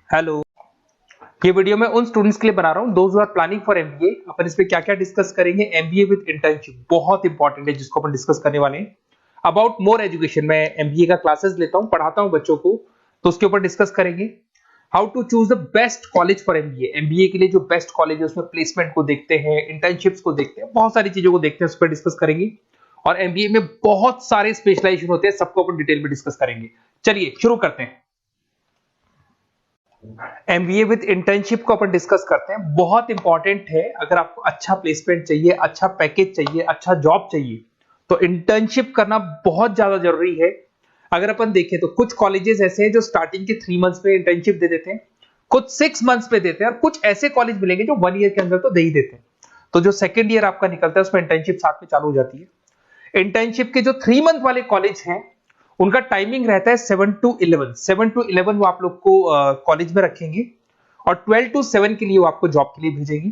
Hello. ये video मैं उन स्टूडेंट्स के लिए बना रहा हूँ those who are planning for MBA. अपन इस पे क्या क्या डिस्कस करेंगे। एमबीए विद इंटर्नशिप बहुत इंपॉर्टेंट है जिसको अपन डिस्कस करने वाले हैं। अबाउट मोर एजुकेशन, मैं एमबीए का क्लासेस लेता हूँ, पढ़ाता हूँ बच्चों को, तो उसके ऊपर डिस्कस करेंगे। How to choose the best college for MBA. MBA के लिए जो बेस्ट कॉलेज है उसमें प्लेसमेंट को देखते हैं, इंटर्नशिप्स को देखते हैं, बहुत सारी चीजों को देखते हैं, उस पर डिस्कस करेंगे। और एमबीए में बहुत सारे स्पेशलाइजेशन होते हैं, सबको अपन डिटेल में डिस्कस करेंगे। चलिए शुरू करते हैं। एमबीए विद इंटर्नशिप को अपन डिस्कस करते हैं। बहुत इंपॉर्टेंट है। अगर आपको अच्छा प्लेसमेंट चाहिए, अच्छा पैकेज चाहिए, अच्छा जॉब चाहिए, तो इंटर्नशिप करना बहुत ज्यादा जरूरी है। अगर अपन देखें तो कुछ कॉलेजेस ऐसे हैं जो स्टार्टिंग के 3 मंथ्स में इंटर्नशिप दे देते हैं, कुछ 6 मंथ्स में देते हैं, और कुछ ऐसे कॉलेज मिलेंगे जो 1 ईयर के अंदर तो दे ही देते हैं। तो जो सेकेंड ईयर आपका निकलता है उसमें इंटर्नशिप साथ में चालू हो जाती है। इंटर्नशिप के जो 3 मंथ वाले कॉलेज हैं उनका टाइमिंग रहता है 7 to 11। 7 to 11 वो आप लोग को कॉलेज में रखेंगे, और 12 to 7 के लिए वो आपको जॉब के लिए भेजेंगे।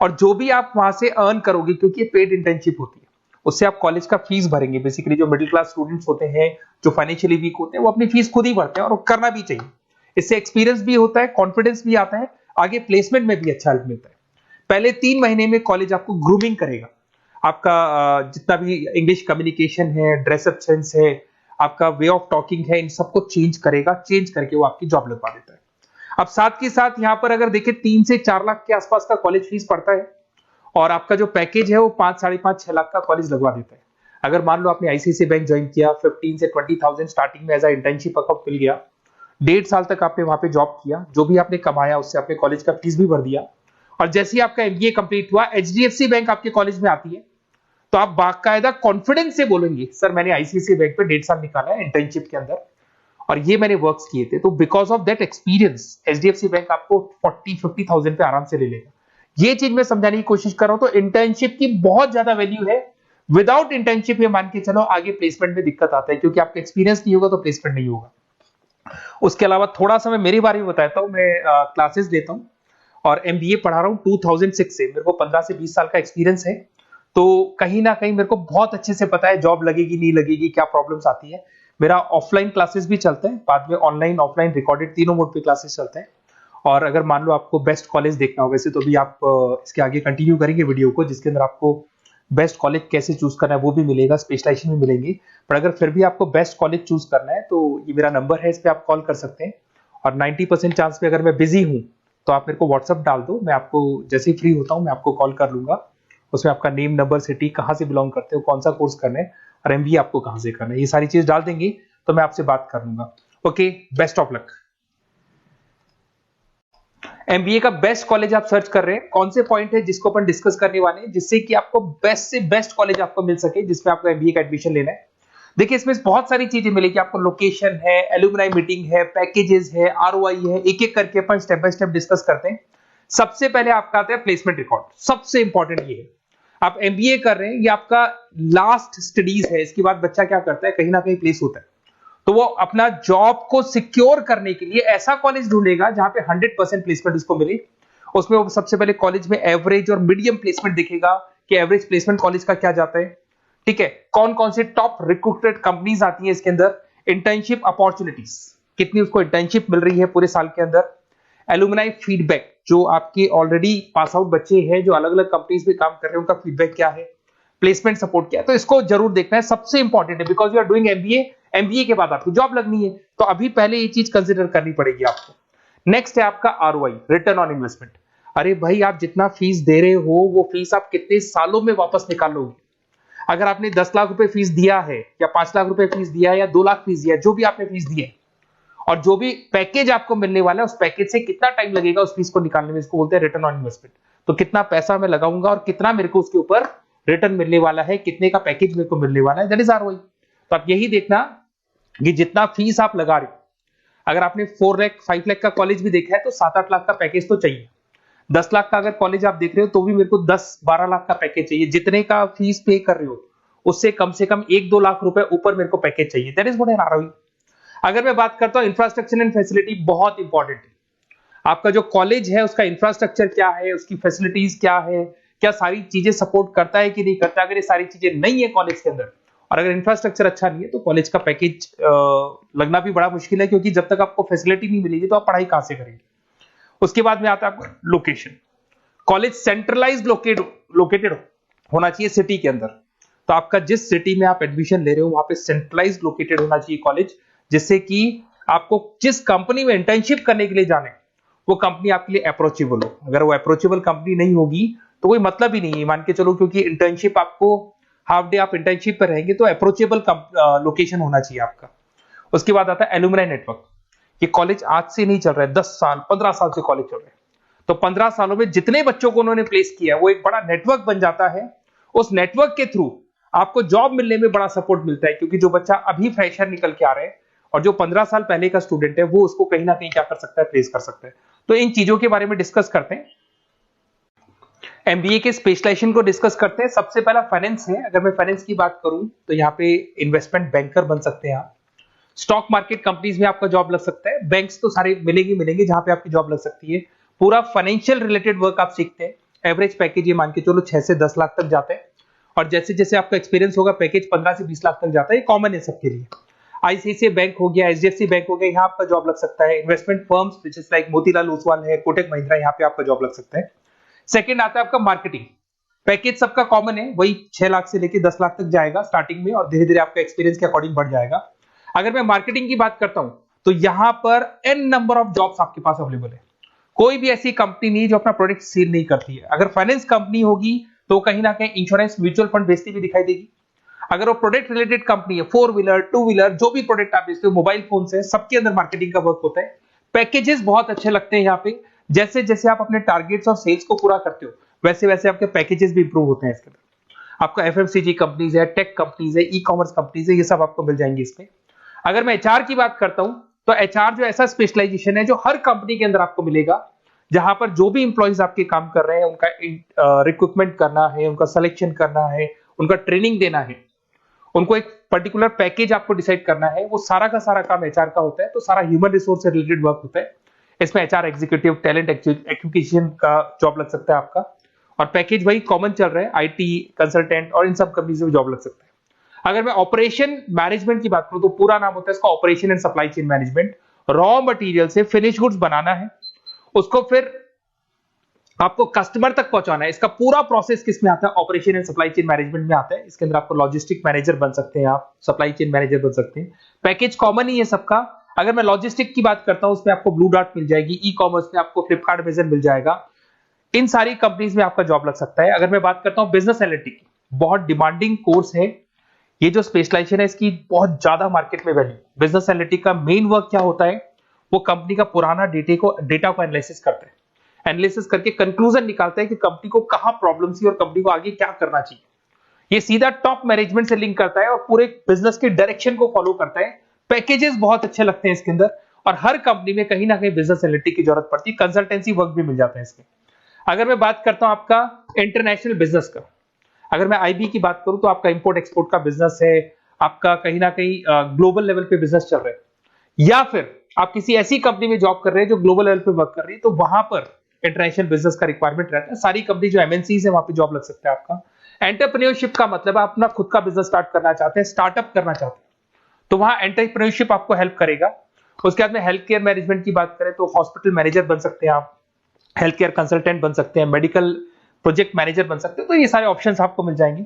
और जो भी आप वहां से अर्न करोगे, क्योंकि ये पेड इंटर्नशिप होती है, उससे आप कॉलेज का फीस भरेंगे। बेसिकली जो मिडिल क्लास स्टूडेंट्स होते हैं, जो फाइनेंशियली वीक होते हैं, वो अपनी फीस खुद ही भरते हैं, और करना भी चाहिए। इससे एक्सपीरियंस भी होता है, कॉन्फिडेंस भी आता है, आगे प्लेसमेंट में भी अच्छा हेल्प मिलता है। पहले 3 महीने में कॉलेज आपको ग्रूमिंग करेगा। आपका जितना भी इंग्लिश कम्युनिकेशन है, ड्रेसअप सेंस है, आपका वे ऑफ टॉकिंग है, इन सबको चेंज करेगा। चेंज करके वो आपकी जॉब लगवा देता है। अब साथ के साथ यहां पर अगर देखें 3 से 4 लाख के आसपास का कॉलेज फीस पड़ता है, और आपका जो पैकेज है वो 5, 5.5, 6 लाख का कॉलेज लगवा देता है। अगर मान लो आपने आईसीआईसीआई बैंक ज्वाइन किया, 15 से 20,000 स्टार्टिंग में एज अ इंटर्नशिप अकाउंट मिल गया, 1.5 साल तक आपने वहां पे जॉब किया, जो भी आपने कमाया उससे आपने कॉलेज का फीस भी भर दिया, और जैसे ही आपका एमबीए कंप्लीट हुआ, एचडीएफसी बैंक आपके कॉलेज में आती है, तो आप बाकायदा कॉन्फिडेंस से बोलेंगे सर मैंने आईसीआईसीआई बैंक पे 1.5 साल निकाला है इंटर्नशिप के अंदर, और ये मैंने वर्क्स किए थे। तो because of that experience HDFC bank आपको 40-50,000 पे आराम से ले लेगा। ये चीज मैं समझाने की कोशिश कर रहा हूं। तो इंटर्नशिप की बहुत ज्यादा वैल्यू है। विदाउट इंटर्नशिप ये मान के चलो आगे प्लेसमेंट में दिक्कत आता है, क्योंकि आपका एक्सपीरियंस नहीं होगा तो प्लेसमेंट नहीं होगा। उसके अलावा थोड़ा सा मैं मेरे बारे में बताता हूँ। मैं क्लासेस लेता हूँ और एमबीए पढ़ा रहा हूँ 2006 से। मेरे को 15 से 20 साल का एक्सपीरियंस है, तो कहीं ना कहीं मेरे को बहुत अच्छे से पता है जॉब लगेगी नहीं लगेगी, क्या प्रॉब्लम्स आती है। मेरा ऑफलाइन क्लासेस भी चलते हैं, बाद में ऑनलाइन ऑफलाइन रिकॉर्डेड तीनों मोड पे क्लासेस चलते हैं। और अगर मान लो आपको बेस्ट कॉलेज देखना हो, वैसे तो भी आप इसके आगे कंटिन्यू करेंगे वीडियो को, जिसके अंदर आपको बेस्ट कॉलेज कैसे चूज करना है वो भी मिलेगा, स्पेशलाइजेशन भी मिलेंगे। पर अगर फिर भी आपको बेस्ट कॉलेज चूज करना है तो ये मेरा नंबर है, इस पर आप कॉल कर सकते हैं। और 90% चांस पे अगर मैं बिजी हूँ तो आप मेरे को व्हाट्सअप डाल दो, मैं आपको जैसे ही फ्री होता हूँ मैं आपको कॉल कर लूंगा। उसमें आपका नेम, नंबर, सिटी, कहाँ से बिलोंग करते हो, कौन सा कोर्स करना है, और एमबीए आपको कहाँ से करना है, ये सारी चीज डाल देंगे तो मैं आपसे बात कर लूंगा। Okay, best of luck. MBA का बेस्ट कॉलेज आप सर्च कर रहे हैं, कौन से पॉइंट है जिसको अपन डिस्कस करने वाले हैं, जिससे कि आपको बेस्ट से बेस्ट कॉलेज आपको मिल सके जिसमें आपको एमबीए का एडमिशन लेना है। देखिए इसमें बहुत सारी चीजें मिलेगी आपको। लोकेशन है, एलुमनाई मीटिंग है, पैकेजेस है, आरओआई है, एक एक करके अपन स्टेप बाय स्टेप डिस्कस करते हैं। सबसे पहले आपका आता है प्लेसमेंट रिकॉर्ड। सबसे इंपॉर्टेंट ये है, आप एमबीए कर रहे हैं, ये आपका लास्ट स्टडीज है। इसके बाद बच्चा क्या करता है, कहीं ना कहीं प्लेस होता है, तो वो अपना जॉब को सिक्योर करने के लिए ऐसा कॉलेज ढूंढेगा जहां पे 100% प्लेसमेंट उसको मिले। उसमें वो सबसे पहले कॉलेज में एवरेज और मीडियम प्लेसमेंट देखेगा कि एवरेज प्लेसमेंट कॉलेज का क्या जाता है। ठीक है, कौन कौन से टॉप रिक्रूटेड कंपनीज आती है इसके अंदर, इंटर्नशिप अपॉर्चुनिटीज कितनी उसको इंटर्नशिप मिल रही है पूरे साल के अंदर, एलुमनाई फीडबैक, जो आपके ऑलरेडी पास आउट बच्चे हैं जो अलग अलग कंपनीज में काम कर रहे हैं उनका फीडबैक क्या है, प्लेसमेंट सपोर्ट क्या है। तो इसको जरूर देखना है, सबसे इंपॉर्टेंट है, because you are doing MBA. MBA के बाद आपको जॉब लगनी है, तो अभी पहले ये चीज कंसिडर करनी पड़ेगी आपको। नेक्स्ट है आपका आरओआई, रिटर्न ऑन इन्वेस्टमेंट। अरे भाई, आप जितना फीस दे रहे हो वो फीस आप कितने सालों में वापस निकालोगे। अगर आपने 10 लाख रुपए फीस दिया है, या 5 लाख रुपए फीस दिया है, या 2 लाख फीस दिया है, जो भी आपने फीस दी है, और जो भी पैकेज आपको मिलने वाला है उस पैकेज से कितना टाइम लगेगा उस फीस को निकालने में, इसको बोलते हैं रिटर्न ऑन इन्वेस्टमेंट। तो कितना पैसा मैं लगाऊंगा और कितना मेरे को उसके ऊपर रिटर्न मिलने वाला है, कितने का पैकेज मेरे को मिलने वाला है, दैट इज आरओआई। तो आप यही देखना कि जितना फीस आप लगा रहे हो, अगर आपने 4 लाख 5 लाख का कॉलेज भी देखा है तो 7-8 लाख का पैकेज तो चाहिए। 10 लाख का अगर कॉलेज आप देख रहे हो तो भी मेरे को 10-12 लाख का पैकेज चाहिए। जितने का फीस पे कर रहे हो उससे कम से कम 1-2 लाख रुपए ऊपर मेरे को पैकेज चाहिए, that is what an ROI. अगर मैं बात करता हूं इंफ्रास्ट्रक्चर एंड फैसिलिटी, बहुत इंपॉर्टेंट है। आपका जो कॉलेज है उसका इंफ्रास्ट्रक्चर क्या है, उसकी फैसिलिटीज क्या है, क्या सारी चीजें सपोर्ट करता है कि नहीं करता। अगर ये सारी चीजें नहीं है कॉलेज के अंदर, और अगर इंफ्रास्ट्रक्चर अच्छा नहीं है, तो कॉलेज का पैकेज लगना भी बड़ा मुश्किल है, क्योंकि जब तक आपको फैसिलिटी नहीं मिलेगी तो आप पढ़ाई कहां से करेंगे। उसके बाद में आता है आपका लोकेशन। कॉलेज सेंट्रलाइज लोकेटेड होना चाहिए सिटी के अंदर। तो आपका जिस सिटी में आप एडमिशन ले रहे हो वहां पे सेंट्रलाइज लोकेटेड होना चाहिए कॉलेज, जिससे कि आपको जिस कंपनी में इंटर्नशिप करने के लिए जाने वो कंपनी आपके लिए अप्रोचेबल हो। अगर वो अप्रोचेबल कंपनी नहीं होगी तो कोई मतलब ही नहीं है, मान के चलो, क्योंकि इंटर्नशिप आपको हाफ डे आप इंटर्नशिप पर रहेंगे, तो अप्रोचेबल लोकेशन होना चाहिए आपका। उसके बाद आता है एलुमनाई नेटवर्क। ये कॉलेज आज से नहीं चल रहा है, 10 साल 15 साल से कॉलेज चल रहा है। तो 15 सालों में जितने बच्चों को उन्होंने प्लेस किया वो एक बड़ा नेटवर्क बन जाता है। उस नेटवर्क के थ्रू आपको जॉब मिलने में बड़ा सपोर्ट मिलता है, क्योंकि जो बच्चा अभी फ्रेशर निकल के आ रहे हैं और जो 15 साल पहले का स्टूडेंट है वो उसको कहीं ना कहीं क्या कर सकता है, प्लेस कर सकता है। तो इन चीजों के बारे में डिस्कस करते हैं। एमबीए के स्पेशलाइजेशन को डिस्कस करते हैं। सबसे पहला फाइनेंस है। अगर मैं फाइनेंस की बात करूं तो यहाँ पे इन्वेस्टमेंट बैंकर बन सकते हैं आप। स्टॉक मार्केट कंपनीज में आपका जॉब लग सकता है। बैंक्स तो सारे मिलेंगे जहां पे आपकी जॉब लग सकती है। पूरा फाइनेंशियल रिलेटेड वर्क आप सीखते हैं। एवरेज पैकेज ये मान के चलो 6 से 10 लाख तक जाते हैं, और जैसे जैसे आपका एक्सपीरियंस होगा पैकेज 15 से 20 लाख तक जाता है। ये कॉमन है सबके लिए। आईसीआईसीआई बैंक हो गया, एचडीएफसी बैंक हो गया, यहाँ आपका जॉब लग सकता है। Investment firms which is like Motilal Oswal है, कोटक महिंद्रा, यहाँ पे आपका जॉब लग सकता है। सेकंड आता है आपका मार्केटिंग। पैकेज सबका कॉमन है, वही 6 लाख से लेके 10 लाख तक जाएगा स्टार्टिंग में, और धीरे धीरे आपका एक्सपीरियंस के अकॉर्डिंग बढ़ जाएगा। अगर मैं मार्केटिंग की बात करता हूं तो यहां पर एन नंबर ऑफ जॉब्स आपके पास अवेलेबल है। कोई भी ऐसी कंपनी नहीं जो अपना प्रोडक्ट सेल नहीं करती है। अगर फाइनेंस कंपनी होगी तो कहीं ना कहीं इंश्योरेंस म्यूचुअल फंड बेचती भी दिखाई देगी। अगर वो प्रोडक्ट रिलेटेड कंपनी है, 4 व्हीलर 2 व्हीलर जो भी प्रोडक्ट आप बेचते हो, मोबाइल फोन से, सबके अंदर मार्केटिंग का वर्क होता है। पैकेजेस बहुत अच्छे लगते हैं यहाँ पे। जैसे जैसे आप अपने टारगेट्स और सेल्स को पूरा करते हो वैसे वैसे आपके पैकेजेस भी इंप्रूव होते हैं इसके अंदर। आपका एफएमसीजी कंपनीज है, टेक कंपनीज है, ई कॉमर्स कंपनीज है, ये सब आपको मिल जाएंगे इसमें। अगर मैं एचआर की बात करता हूं तो एचआर जो ऐसा स्पेशलाइजेशन है जो हर कंपनी के अंदर आपको मिलेगा, जहां पर जो भी इंप्लॉइज आपके काम कर रहे हैं उनका रिक्रूटमेंट करना है, उनका सिलेक्शन करना है, उनका ट्रेनिंग देना है, उनको एक पर्टिकुलर पैकेज आपको डिसाइड करना है, वो सारा का सारा काम एचआर का होता है। तो सारा ह्यूमन रिसोर्स से रिलेटेड वर्क होता है। इसमें एचआर एग्जीक्यूटिव, टैलेंट एक्विजिशन का जॉब लग सकता है आपका, और पैकेज वही कॉमन चल रहा है, आईटी कंसल्टेंट और इन सब कंपनीज में जॉब लग सकता है। अगर मैं ऑपरेशन मैनेजमेंट की बात करूं तो पूरा नाम होता है इसका operation and supply chain management. Raw material से फिनिश गुड्स बनाना है, उसको फिर आपको कस्टमर तक पहुंचाना है। इसका पूरा प्रोसेस किस में आता है, operation and supply chain management में आता है। इसके अंदर आपको लॉजिस्टिक मैनेजर बन सकते हैं, आप सप्लाई चेन मैनेजर बन सकते हैं। पैकेज कॉमन ही है सबका। अगर मैं लॉजिस्टिक की बात करता हूं उसमें आपको ब्लू डॉट मिल जाएगी, ई कॉमर्स में आपको फ्लिपकार्ट अमेज़न मिल जाएगा। इन सारी कंपनीज में आपका जॉब लग सकता है। अगर मैं बात करता हूं बिजनेस एनालिटिक, बहुत डिमांडिंग कोर्स है ये जो स्पेशलाइजेशन है, इसकी बहुत ज्यादा मार्केट में वैल्यू। बिजनेस एनालिटिक का मेन वर्क क्या होता है, वो कंपनी का पुराना डेटा को एनालिसिस करते हैं, एनालिसिस करके कंक्लूजन निकालता है कि कंपनी को कहां प्रॉब्लम थी और कंपनी को आगे क्या करना चाहिए। ये सीधा टॉप मैनेजमेंट से लिंक करता है और पूरे बिजनेस के डायरेक्शन को फॉलो करता है। पैकेजेस बहुत अच्छे लगते हैं इसके अंदर, और हर कंपनी में कहीं ना कहीं बिजनेस एनालिटिक की जरूरत पड़ती है। कंसल्टेंसी वर्क भी मिल जाता है इसमें। अगर मैं बात करता हूं आपका इंटरनेशनल बिजनेस का, अगर मैं आईबी की बात करूं तो आपका इंपोर्ट एक्सपोर्ट का बिजनेस है, आपका कहीं ना कहीं ग्लोबल लेवल पे बिजनेस चल रहा है, या फिर आप किसी ऐसी कंपनी में जॉब कर रहे हैं जो ग्लोबल लेवल पे वर्क कर रही है, तो वहां पर इंटरनेशनल बिजनेस का रिक्वायरमेंट रहता है। सारी कंपनी जो एमएनसीज है वहां पे जॉब लग सकता है आपका। एंटरप्रेन्योरशिप का मतलब आप अपना खुद का बिजनेस स्टार्ट करना चाहते हैं, स्टार्टअप करना चाहते हैं, तो वहां एंटरप्रेन्योरशिप आपको हेल्प करेगा। उसके बाद में हेल्थ केयर मैनेजमेंट की बात करें तो हॉस्पिटल मैनेजर बन सकते हैं आप, हेल्थ केयर कंसल्टेंट बन सकते हैं, मेडिकल प्रोजेक्ट मैनेजर बन सकते हैं। तो ये सारे ऑप्शंस आपको मिल जाएंगे।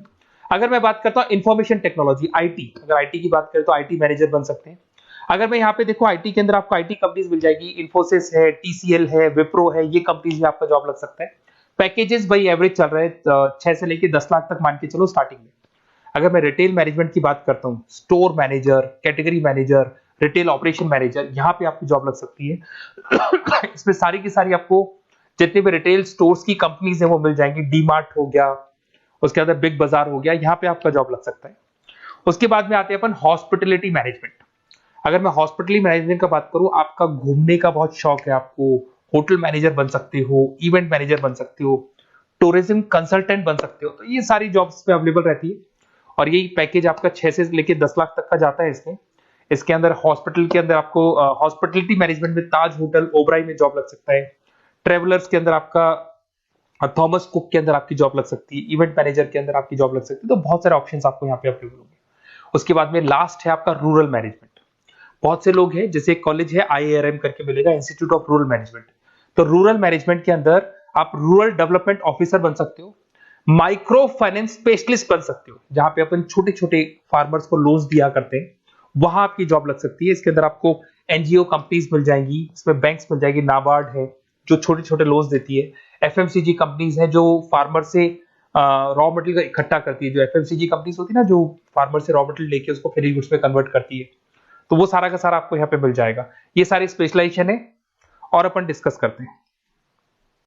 अगर मैं बात करता हूं इंफॉर्मेशन टेक्नोलॉजी, आईटी, अगर आईटी की बात करें तो आईटी मैनेजर बन सकते हैं। अगर मैं यहाँ पे देखो आईटी के अंदर आपको आईटी कंपनीज मिल जाएगी, इन्फोसिस है, टीसीएल है, विप्रो है, ये कंपनीज में आपका जॉब लग सकता है। पैकेजेस भाई एवरेज चल रहे हैं 6 से लेके 10 लाख तक मान के चलो स्टार्टिंग में। अगर मैं रिटेल मैनेजमेंट की बात करता हूँ, store manager, category manager, retail operation manager, यहाँ पे आपकी जॉब लग सकती है। इसमें सारी की सारी आपको जितने भी रिटेल स्टोर्स की कंपनीज है वो मिल जाएंगी। डीमार्ट हो गया, उसके बाद बिग बाजार हो गया, यहाँ पे आपका जॉब लग सकता है। उसके बाद में आते हैं अपन हॉस्पिटलिटी मैनेजमेंट। अगर मैं हॉस्पिटलिटी मैनेजमेंट का बात करूं, आपका घूमने का बहुत शौक है, आपको होटल मैनेजर बन सकते हो, इवेंट मैनेजर बन सकते हो, टूरिज्म कंसल्टेंट बन सकते हो, तो ये सारी जॉब्स पे अवेलेबल रहती है। और यही पैकेज आपका 6 से लेके 10 लाख तक का जाता है इसमें। इसके अंदर हॉस्पिटल के अंदर आपको हॉस्पिटलिटी मैनेजमेंट में ताज होटल, ओबराई में जॉब लग सकता है। ट्रेवलर्स के अंदर आपका थॉमस कुक के अंदर आपकी जॉब लग सकती है। इवेंट मैनेजर के अंदर आपकी जॉब लग सकती है। तो बहुत सारे ऑप्शंस आपको यहाँ पे अवेलेबल होंगे। उसके बाद में लास्ट है आपका रूरल मैनेजमेंट। बहुत से लोग हैं, जैसे एक कॉलेज है IIRM करके मिलेगा, इंस्टीट्यूट ऑफ रूरल मैनेजमेंट। तो रूरल मैनेजमेंट के अंदर आप रूरल डेवलपमेंट ऑफिसर बन सकते हो, माइक्रो फाइनेंस स्पेशलिस्ट बन सकते हो, जहां पे अपन छोटे छोटे फार्मर्स को लोन्स दिया करते हैं, वहां आपकी जॉब लग सकती है। इसके अंदर आपको एनजीओ कंपनीज मिल जाएंगी, इसमें बैंक्स मिल जाएगी, नाबार्ड है जो छोटे छोटे लोन्स देती है, एफएमसीजी कंपनीज है जो फार्मर से रॉ मटेरियल का इकट्ठा करती है, जो एफएमसीजी कंपनीज होती है ना, जो फार्मर से रॉ मटेरियल लेके उसको फिनिश गुड्स में कन्वर्ट करती है, तो वो सारा का सारा आपको यहाँ पे मिल जाएगा। ये सारी स्पेशलाइजेशन है और अपन डिस्कस करते हैं।